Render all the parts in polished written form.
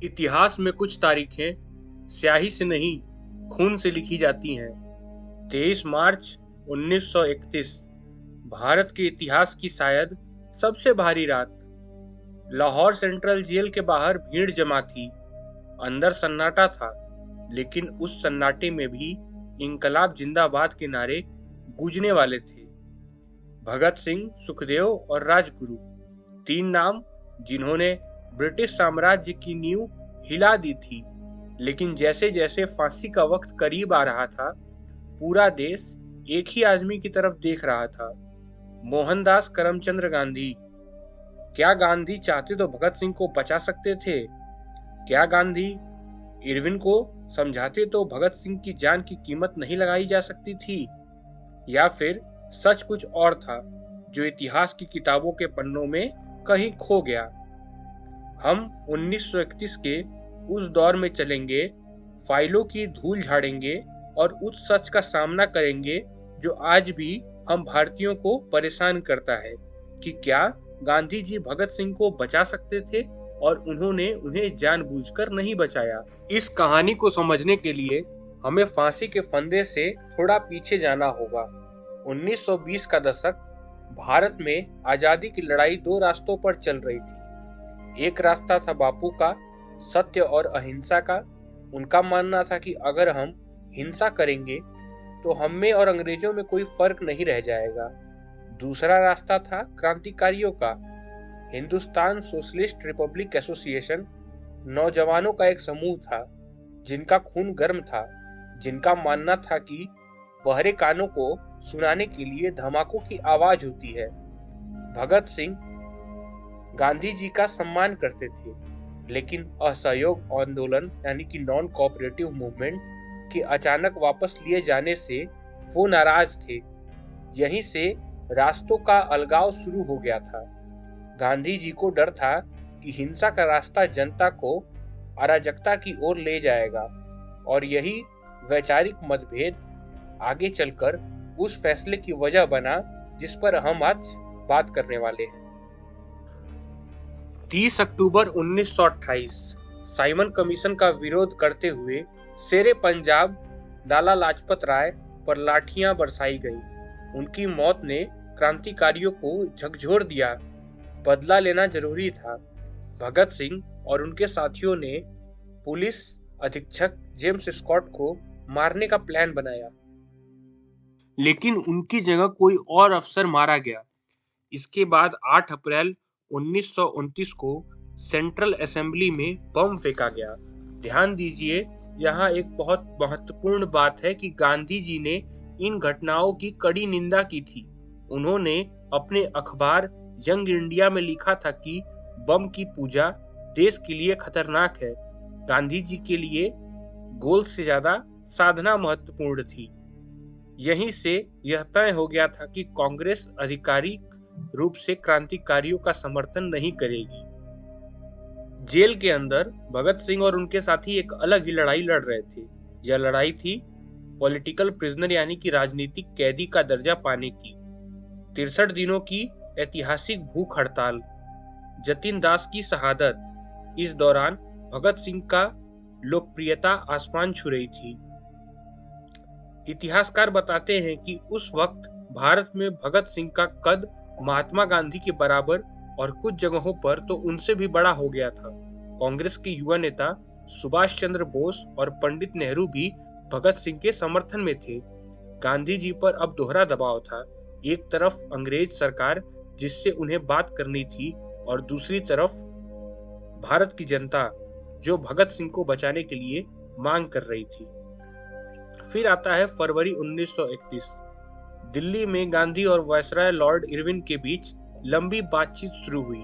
इतिहास में कुछ तारीखें स्याही से नहीं, खून से लिखी जाती हैं। 23 मार्च 1931 भारत के इतिहास की शायद सबसे भारी रात। लाहौर सेंट्रल जेल के बाहर भीड़ जमा थी। अंदर सन्नाटा था, लेकिन उस सन्नाटे में भी इंकलाब जिंदाबाद के नारे गूंजने वाले थे। भगत सिंह, सुखदेव और राजगुरु, तीन नाम जिन्होंने ब्रिटिश साम्राज्य की नींव हिला दी थी। लेकिन जैसे जैसे फांसी का वक्त करीब आ रहा था, पूरा देश एक ही आदमी की तरफ देख रहा था, मोहनदास करमचंद गांधी। क्या गांधी चाहते तो भगत सिंह को बचा सकते थे? क्या गांधी इरविन को समझाते तो भगत सिंह की जान की कीमत नहीं लगाई जा सकती थी? या फिर सच कुछ और था जो इतिहास की किताबों के पन्नों में कहीं खो गया? हम 1931 के उस दौर में चलेंगे, फाइलों की धूल झाड़ेंगे और उस सच का सामना करेंगे जो आज भी हम भारतीयों को परेशान करता है कि क्या गांधी जी भगत सिंह को बचा सकते थे और उन्होंने उन्हें जानबूझकर नहीं बचाया। इस कहानी को समझने के लिए हमें फांसी के फंदे से थोड़ा पीछे जाना होगा। 1920 का दशक भारत में आजादी की लड़ाई दो रास्तों पर चल रही थी। एक रास्ता था बापू का, सत्य और अहिंसा का। उनका मानना था कि अगर हम हिंसा करेंगे तो हम में और अंग्रेजों में कोई फर्क नहीं रह जाएगा। दूसरा रास्ता था क्रांतिकारियों का। हिंदुस्तान सोशलिस्ट रिपब्लिक एसोसिएशन नौजवानों का एक समूह था जिनका खून गर्म था, जिनका मानना था कि बहरे कानों को सुनाने के लिए धमाकों की आवाज होती है। भगत सिंह गांधी जी का सम्मान करते थे, लेकिन असहयोग आंदोलन यानी कि नॉन कोऑपरेटिव मूवमेंट के अचानक वापस लिए जाने से वो नाराज थे। यहीं से रास्तों का अलगाव शुरू हो गया था। गांधी जी को डर था कि हिंसा का रास्ता जनता को अराजकता की ओर ले जाएगा, और यही वैचारिक मतभेद आगे चलकर उस फैसले की वजह बना जिस पर हम आज बात करने वाले हैं। 30 अक्टूबर 1928 साइमन कमीशन का विरोध करते हुए शेरे पंजाब लाला लाजपत राय पर लाठियां बरसाई गई। उनकी मौत ने क्रांतिकारियों को झकझोर दिया। बदला लेना जरूरी था। भगत सिंह और उनके साथियों ने पुलिस अधीक्षक जेम्स स्कॉट को मारने का प्लान बनाया, लेकिन उनकी जगह कोई और अफसर मारा गया। इसके बाद 8 अप्रैल 1929 को सेंट्रल असेंबली में बम फेंका गया। ध्यान दीजिए, यहाँ एक बहुत महत्वपूर्ण बात है कि गांधी जी ने इन घटनाओं की कड़ी निंदा की थी। उन्होंने अपने अखबार यंग इंडिया में लिखा था कि बम की पूजा देश के लिए खतरनाक है। गांधी जी के लिए गोल से ज्यादा साधना महत्वपूर्ण थी। यहीं से यह तय हो गया था कि कांग्रेस आधिकारिक रूप से क्रांतिकारियों का समर्थन नहीं करेगी। जेल के अंदर भगत सिंह और उनके साथी एक अलग ही लड़ाई लड़ रहे थे। यह लड़ाई थी पॉलिटिकल प्रिजनर यानी कि राजनीतिक कैदी का दर्जा पाने की। 63 दिनों की ऐतिहासिक भूख हड़ताल, जतिन दास की शहादत। इस दौरान भगत सिंह का लोकप्रियता आसमान छू रही थी। इतिहासकार बताते हैं कि उस वक्त भारत में भगत सिंह का कद महात्मा गांधी के बराबर और कुछ जगहों पर तो उनसे भी बड़ा हो गया था। कांग्रेस के युवा नेता सुभाष चंद्र बोस और पंडित नेहरू भी भगत सिंह के समर्थन में थे। गांधी जी पर अब दोहरा दबाव था। एक तरफ अंग्रेज सरकार जिससे उन्हें बात करनी थी, और दूसरी तरफ भारत की जनता जो भगत सिंह को बचाने के लिए मांग कर रही थी। फिर आता है फरवरी 1931। दिल्ली में गांधी और वायसराय लॉर्ड इरविन के बीच लंबी बातचीत शुरू हुई।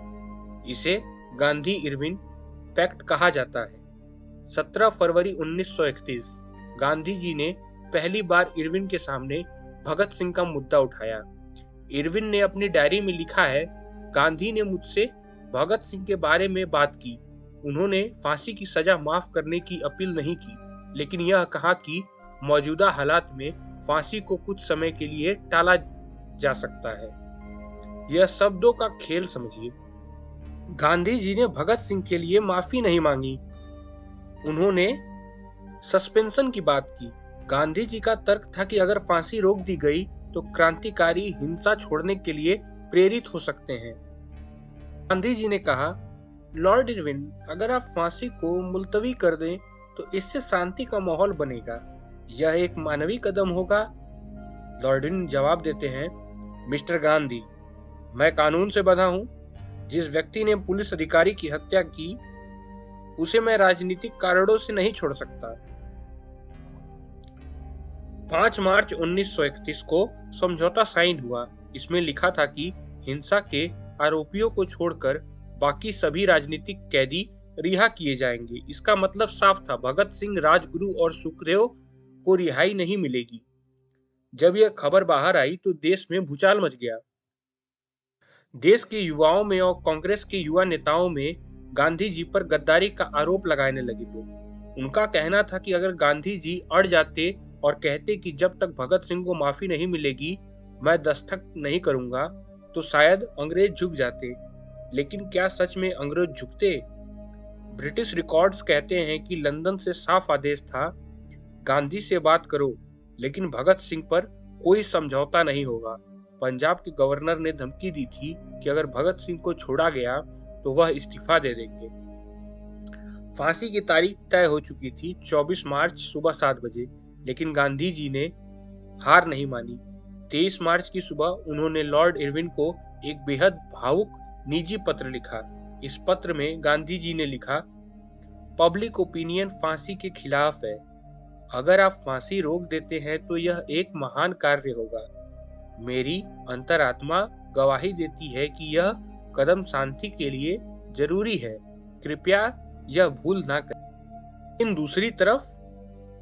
इसे गांधी इरविन पैक्ट कहा जाता है। 17 फरवरी 1931 गांधी जी ने पहली बार इरविन के सामने भगत सिंह का मुद्दा उठाया। इरविन ने अपनी डायरी में लिखा है, गांधी ने मुझसे भगत सिंह के बारे में बात की। उन्होंने फांसी की सजा माफ करने की अपील नहीं की, लेकिन यह कहा कि मौजूदा हालात में फांसी को कुछ समय के लिए टाला जा सकता है। यह शब्दों का खेल समझिए। गांधी जी ने भगत सिंह के लिए माफी नहीं मांगी, उन्होंने सस्पेंशन की बात की। गांधी जी का तर्क था कि अगर फांसी रोक दी गई तो क्रांतिकारी हिंसा छोड़ने के लिए प्रेरित हो सकते हैं। गांधी जी ने कहा, लॉर्ड इरविन, अगर आप फांसी को मुलतवी कर दें तो इससे शांति का माहौल बनेगा। यह एक मानवीय कदम होगा। लॉर्ड इरविन जवाब देते हैं, मिस्टर गांधी, मैं कानून से बंधा हूं। जिस व्यक्ति ने पुलिस अधिकारी की हत्या की उसे मैं राजनीतिक कारणों से नहीं छोड़ सकता। 5 मार्च 1931 को समझौता साइन हुआ। इसमें लिखा था कि हिंसा के आरोपियों को छोड़कर बाकी सभी राजनीतिक कैदी रिहा किए जाएंगे। इसका मतलब साफ था, भगत सिंह, राजगुरु और सुखदेव को रिहाई नहीं मिलेगी। जब यह खबर बाहर आई तो देश में भूचाल मच गया। देश के युवाओं में और कांग्रेस के युवा नेताओं में गांधी जी पर गद्दारी का आरोप लगाने लगे लोग। उनका कहना था कि अगर गांधी जी अड़ जाते और कहते कि जब तक भगत सिंह को माफी नहीं मिलेगी मैं दस्तक नहीं करूंगा, तो शायद अंग्रेज झुक जाते। लेकिन क्या सच में अंग्रेज झुकते? ब्रिटिश रिकॉर्ड्स कहते हैं कि लंदन से साफ आदेश था, गांधी से बात करो लेकिन भगत सिंह पर कोई समझौता नहीं होगा। पंजाब के गवर्नर ने धमकी दी थी कि अगर भगत सिंह को छोड़ा गया तो वह इस्तीफा दे देंगे। फांसी की तारीख तय हो चुकी थी, 24 मार्च सुबह 7 बजे, लेकिन गांधी जी ने हार नहीं मानी। 23 मार्च की सुबह उन्होंने लॉर्ड इरविन को एक बेहद भावुक निजी पत्र लिखा। इस पत्र में गांधी जी ने लिखा, पब्लिक ओपिनियन फांसी के खिलाफ है। अगर आप फांसी रोक देते हैं तो यह एक महान कार्य होगा। मेरी अंतरात्मा गवाही देती है कि यह कदम शांति के लिए जरूरी है। कृपया यह भूल ना करें। इन दूसरी तरफ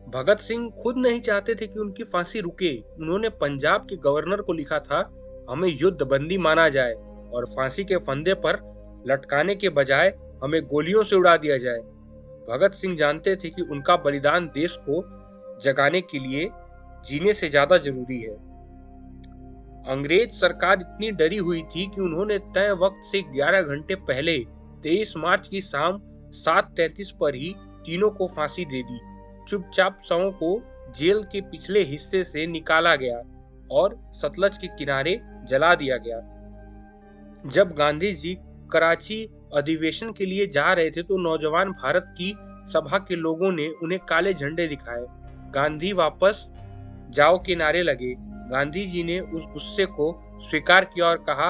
भगत सिंह खुद नहीं चाहते थे कि उनकी फांसी रुके। उन्होंने पंजाब के गवर्नर को लिखा था, हमें युद्ध बंदी माना जाए और फांसी के फंदे पर लटकाने के बजाय हमें गोलियों से उड़ा दिया जाए। भगत सिंह जानते थे कि उनका बलिदान देश को जगाने के लिए जीने से ज्यादा जरूरी है। अंग्रेज सरकार इतनी डरी हुई थी कि उन्होंने तय वक्त से 11 घंटे पहले 23 मार्च की शाम 7:33 पर ही तीनों को फांसी दे दी। चुपचाप शवों को जेल के पिछले हिस्से से निकाला गया और सतलज के किनारे जला दिया गया। जब गांधी जी कराची अधिवेशन के लिए जा रहे थे तो नौजवान भारत की सभा के लोगों ने उन्हें काले झंडे दिखाए। गांधी वापस जाओ के नारे लगे। गांधी जी ने उस गुस्से को स्वीकार किया और कहा,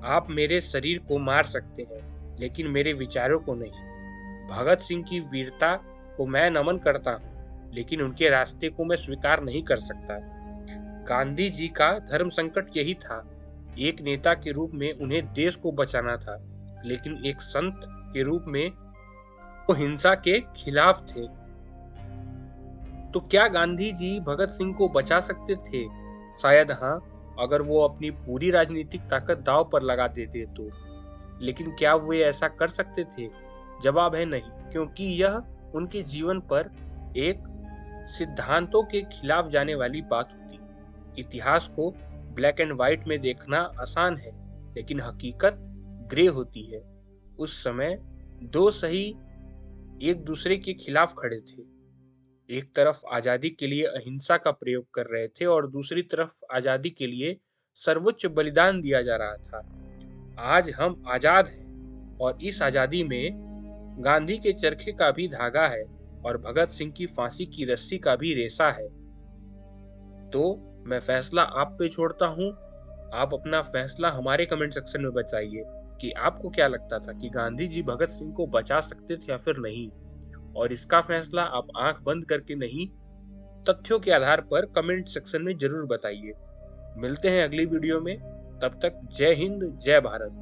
आप मेरे शरीर को मार सकते हैं लेकिन मेरे विचारों को नहीं। भगत सिंह की वीरता को मैं नमन करता हूँ लेकिन उनके रास्ते को मैं स्वीकार नहीं कर सकता। गांधी जी का धर्म संकट यही था। एक नेता के रूप में उन्हें देश को बचाना था, लेकिन एक संत के रूप में वो हिंसा के खिलाफ थे। तो क्या गांधी जी भगत सिंह को बचा सकते थे? शायद हाँ, अगर वो अपनी पूरी राजनीतिक ताकत दांव पर लगा देते तो। लेकिन क्या वे ऐसा कर सकते थे? जवाब है नहीं, क्योंकि यह उनके जीवन पर एक सिद्धांतों के खिलाफ जाने वाली बात होती। इतिहास को ब्लैक एंड व्हाइट में देखना आसान है, लेकिन हकीकत ग्रे होती है। उस समय दो सही एक दूसरे के खिलाफ खड़े थे। एक तरफ आजादी के लिए अहिंसा का प्रयोग कर रहे थे और दूसरी तरफ आजादी के लिए सर्वोच्च बलिदान दिया जा रहा था। आज हम आजाद हैं और इस आजादी में गांधी के चरखे का भी धागा है और भगत सिंह की फांसी की रस्सी का भी रेशा है। तो मैं फैसला आप पे छोड़ता हूँ। आप अपना फैसला हमारे कमेंट सेक्शन में बताइए कि आपको क्या लगता था कि गांधी जी भगत सिंह को बचा सकते थे या फिर नहीं। और इसका फैसला आप आंख बंद करके नहीं, तथ्यों के आधार पर कमेंट सेक्शन में जरूर बताइए। मिलते हैं अगली वीडियो में, तब तक जय हिंद, जय भारत।